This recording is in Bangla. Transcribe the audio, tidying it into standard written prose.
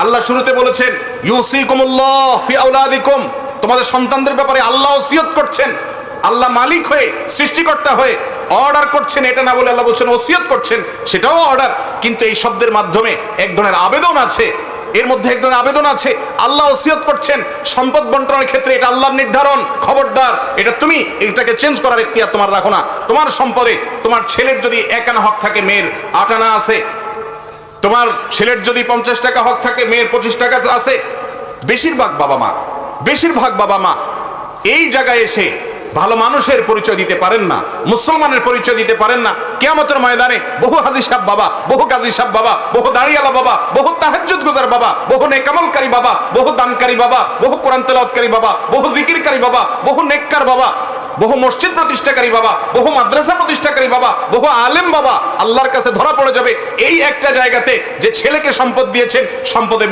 আল্লাহ শুরুতে বলেছেন ইউসিকুমুল্লাহ ফি আওলাদিকুম, তোমাদের সন্তানদের ব্যাপারে আল্লাহ ওসিয়ত করছেন। আল্লাহ মালিক হয়ে, সৃষ্টিকর্তা হয়ে অর্ডার করছেন, এটা না বলে আল্লাহ বলছেন ওসিয়ত করছেন, সেটাও অর্ডার। কিন্তু এই শব্দের মাধ্যমে এক ধরনের আবেদন আছে, এর মধ্যে এক ধরনের আবেদন আছে। আল্লাহ ওসিয়ত করছেন সম্পদ বন্টনের ক্ষেত্রে, এটা আল্লাহর নির্ধারণ, খবরদার এটা তুমি এটাকে চেঞ্জ করার ইখতিয়ার তোমার রাখো না। তোমার সম্পদে তোমার ছেলের যদি 1 আনা হক থাকে, মেয়ের 8 আনা আছে। তোমার ছেলের যদি 50 টাকা হক থাকে, মেয়ের 25 টাকা আছে। বেশিরভাগ বাবা মা এই জায়গায় এসে ভালো মানুষের পরিচয় দিতে পারেন না, মুসলমানের পরিচয় দিতে পারেন না। কিয়ামতের ময়দানে বহু হাজী সাহেব বাবা, বহু গাজী সাহেব বাবা, বহু দাড়িওয়ালা বাবা, বহু তাহাজ্জুদ গুজার বাবা, বহু নেকামলকারী বাবা, বহু দানকারী বাবা, বহু কোরআন তেলাওয়াতকারী বাবা, বহু জিকিরকারী বাবা, বহু নেককার বাবা, বহু মসজিদ প্রতিষ্ঠাকারী বাবা, বহু মাদ্রাসা প্রতিষ্ঠাকারী বাবা, বহু আলেম বাবা আল্লাহর কাছে ধরা পড়ে যাবে এই একটা জায়গাতে যে ছেলেকে সম্পদ দিয়েছেন, সম্পদে